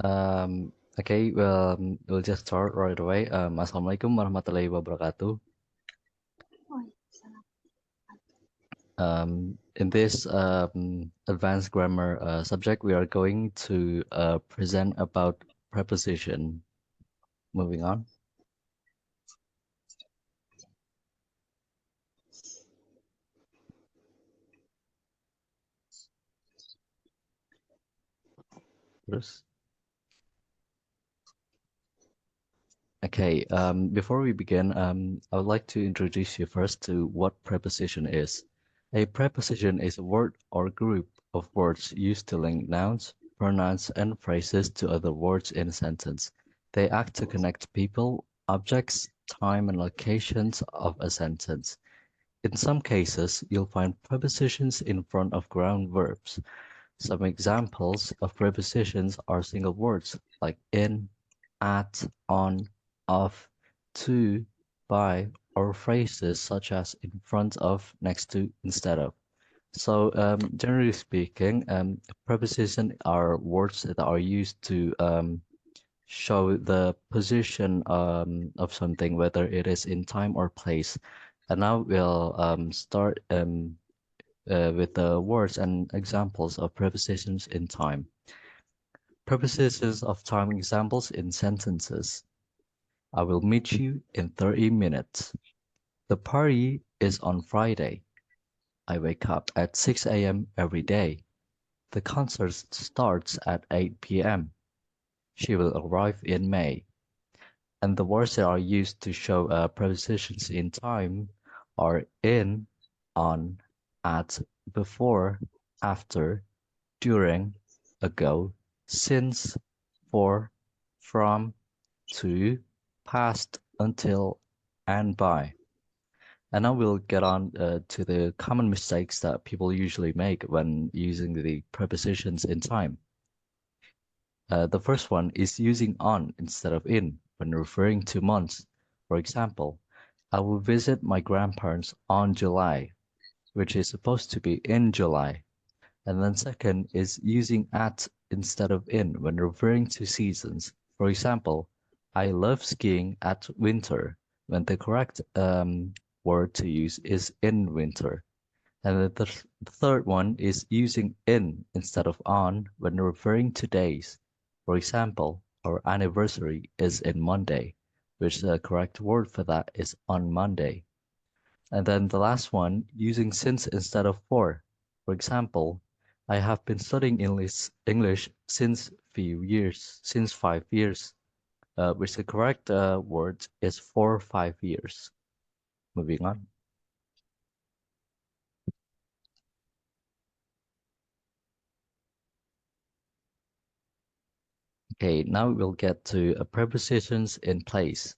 Okay, we'll just start right away. Assalamualaikum warahmatullahi wabarakatuh. In this advanced grammar subject, we are going to present about preposition. Moving on. Terus. Okay, before we begin, I would like to introduce you first to what preposition is. A preposition is a word or group of words used to link nouns, pronouns, and phrases to other words in a sentence. They act to connect people, objects, time, and locations of a sentence. In some cases, you'll find prepositions in front of ground verbs. Some examples of prepositions are single words like in, at, on, of, to, by, or phrases such as in front of, next to, instead of. So, generally speaking, prepositions are words that are used to show the position of something, whether it is in time or place. And now we'll start with the words and examples of prepositions in time. Prepositions of time examples in sentences. I will meet you in 30 minutes. The party is on Friday. I wake up at 6 a.m. every day. The concert starts at 8 p.m. She will arrive in May. And the words that are used to show prepositions in time are in, on, at, before, after, during, ago, since, for, from, to, past, until, and by. And now we'll get on to the common mistakes that people usually make when using the prepositions in time. The first one is using on instead of in when referring to months. For example, I will visit my grandparents on July, which is supposed to be in July. And then second is using at instead of in when referring to seasons. For example, I love skiing at winter, when the correct word to use is in winter. And the third one is using in instead of on when referring to days. For example, our anniversary is in Monday, which the correct word for that is on Monday. And then the last one, using since instead of for. For example, I have been studying English since 5 years, which the correct word is for 5 years. Moving on. Okay, now we'll get to prepositions in place.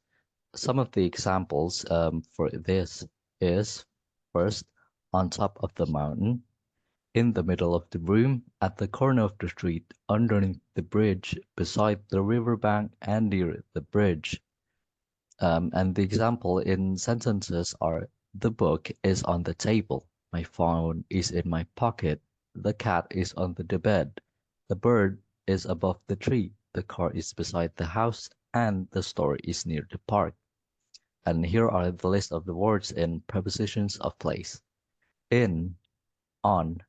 Some of the examples for this is first, on top of the mountain, in the middle of the room, at the corner of the street, underneath the bridge, beside the riverbank, and near the bridge. And the example in sentences are, the book is on the table, my phone is in my pocket, the cat is under the bed, the bird is above the tree, the car is beside the house, and the store is near the park. And here are the list of the words in prepositions of place. In, on,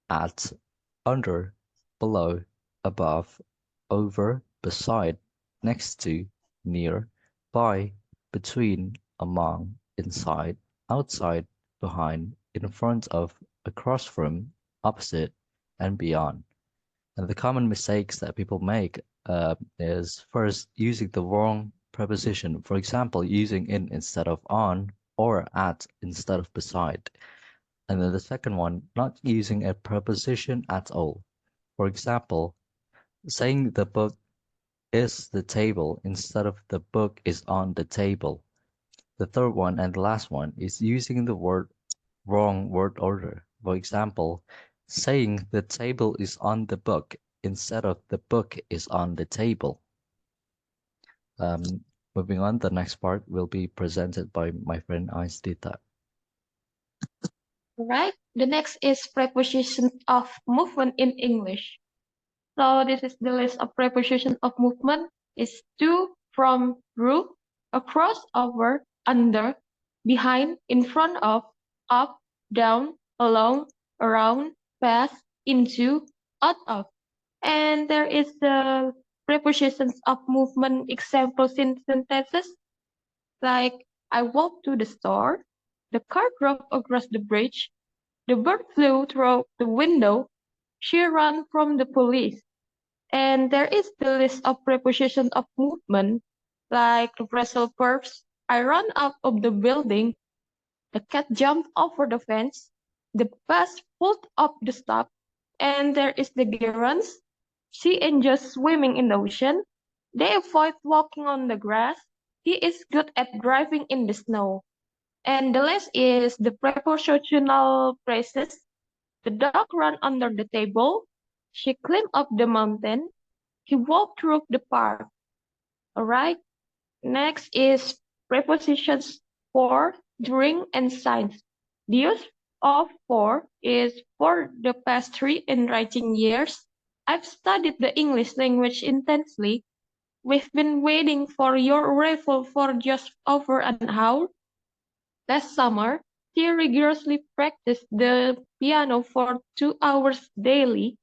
at, under, below, above, over, beside, next to, near, by, between, among, inside, outside, behind, in front of, across from, opposite, and beyond. And the common mistakes that people make is first using the wrong preposition. For example, using in instead of on or at instead of beside. And then the second one, not using a preposition at all. For example, saying the book is the table instead of the book is on the table. The third one and the last one is using the wrong word order. For example, saying the table is on the book instead of the book is on the table. Moving on, the next part will be presented by my friend Einsditha. Right. The next is preposition of movement in English. So this is the list of prepositions of movement. Is to, from, through, across, over, under, behind, in front of, up, down, along, around, past, into, out of. And there is the prepositions of movement examples in sentences like I walked to the store, the car drove across the bridge, the bird flew through the window, she ran from the police. And there is the list of prepositions of movement, like the phrasal verbs. I ran out of the building, the cat jumped over the fence, the bus pulled up the stop, and there is the gerunds. She enjoys swimming in the ocean. They avoid walking on the grass. He is good at driving in the snow. And the last is the prepositional phrases. The dog ran under the table. She climbed up the mountain. He walked through the park. All right. Next is prepositions for, during, and since. The use of for is for the past 3 writing years. I've studied the English language intensely. We've been waiting for your arrival for just over an hour. Last summer, she rigorously practiced the piano for 2 hours daily.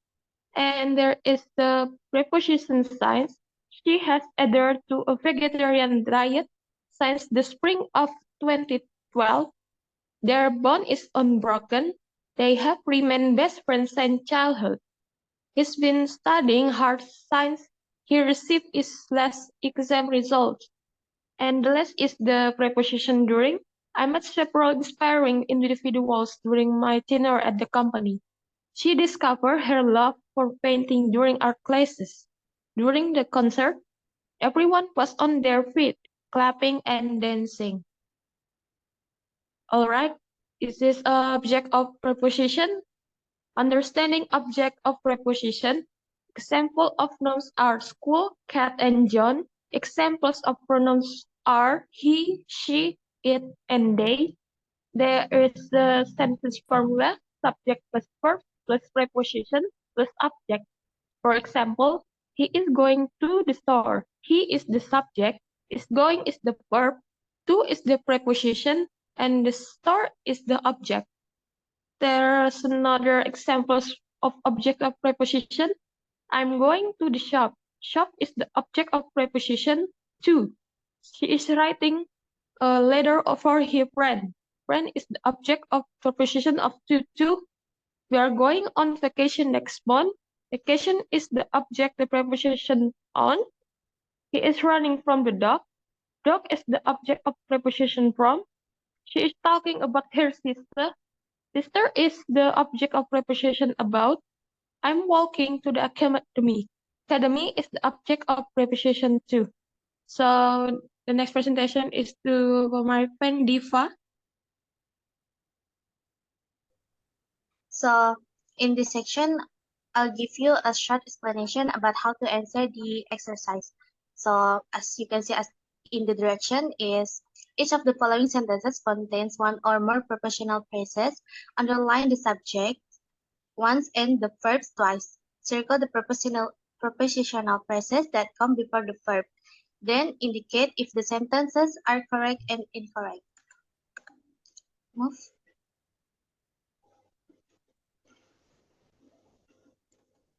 And there is the preposition since. She has adhered to a vegetarian diet since the spring of 2012. Their bond is unbroken. They have remained best friends since childhood. He's been studying hard since he received his last exam results. And the last is the preposition during. I met several inspiring individuals during my tenure at the company. She discovered her love for painting during art classes. During the concert, everyone was on their feet, clapping and dancing. All right, is this object of preposition? Understanding object of preposition. Example of nouns are school, cat, and John. Examples of pronouns are he, she, it, and they. There is the sentence formula, subject plus verb plus preposition plus object. For example, he is going to the store. He is the subject, is going is the verb, to is the preposition, and the store is the object. There's another examples of object of preposition. I'm going to the shop. Shop is the object of preposition to. She is writing a letter for her friend. Friend is the object of preposition of to. We are going on vacation next month. Vacation is the object, the preposition on. He is running from the dog. Dog is the object of preposition from. She is talking about her sister. Sister is the object of preposition about. I'm walking to the academy. Academy is the object of preposition to. So the next presentation is to my friend Diva. So in this section, I'll give you a short explanation about how to answer the exercise. So as you can see as in the direction is each of the following sentences contains one or more prepositional phrases. Underline the subject once and the verbs twice. Circle the prepositional phrases that come before the verb. Then indicate if the sentences are correct and incorrect. Move.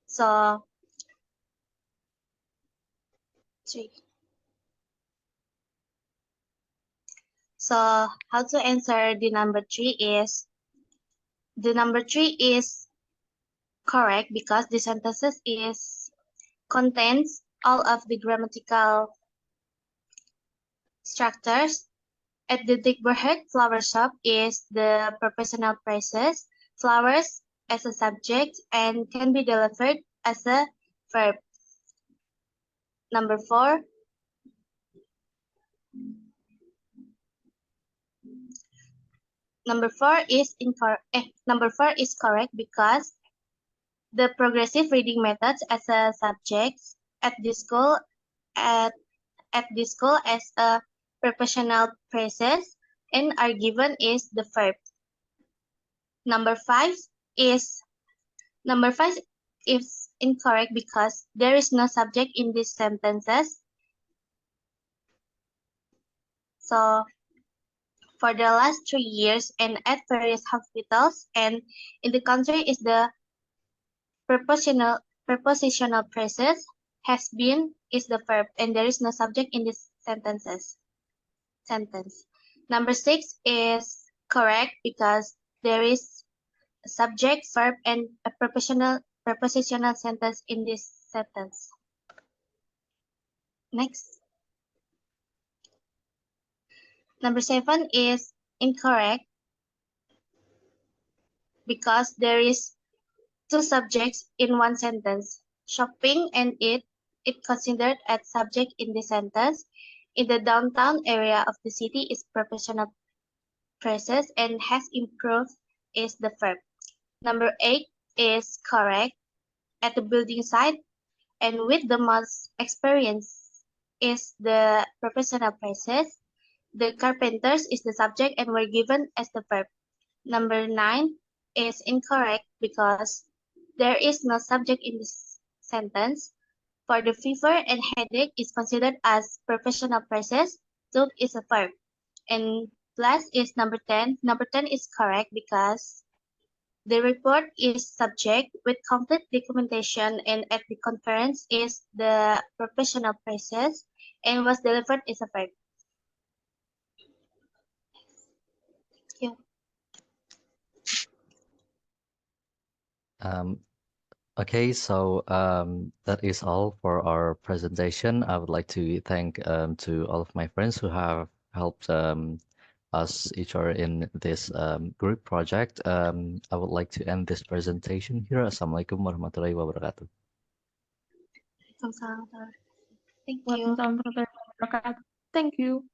So 3. So how to answer the number 3 is the number 3 is correct because the sentences is contains all of the grammatical structures. At the neighborhood flower shop is the prepositional phrases. Flowers as a subject and can be delivered as a verb. Number 4. Number 4 is incorrect. Number 4 is correct because the progressive reading methods as a subject at the school at this school as a prepositional phrases and are given is the verb. Number 5 is incorrect because there is no subject in these sentences. So for the last 3 years and at various hospitals and in the country is the prepositional phrases has been is the verb and there is no subject in this sentence. Number 6 is correct because there is a subject, verb, and a prepositional sentence in this sentence. Next. Number 7 is incorrect because there is two subjects in one sentence. Shopping and it considered as subject in the sentence. In the downtown area of the city is prepositional phrases and has improved is the verb. Number 8 is correct. At the building site and with the most experience is the prepositional phrases. The carpenters is the subject and were given as the verb. Number 9 is incorrect because there is no subject in this sentence. For the fever and headache is considered as prepositional phrases. Took is a verb. And last is number 10. Number 10 is correct because the report is subject with complete documentation and at the conference is the professional phrases and was delivered is a verb. Thank you. Okay, so that is all for our presentation. I would like to thank to all of my friends who have helped us each other in this group project. I would like to end this presentation here. Assalamualaikum warahmatullahi wabarakatuh. Thank you. Waalaikumsalam warahmatullahi wabarakatuh. Thank you.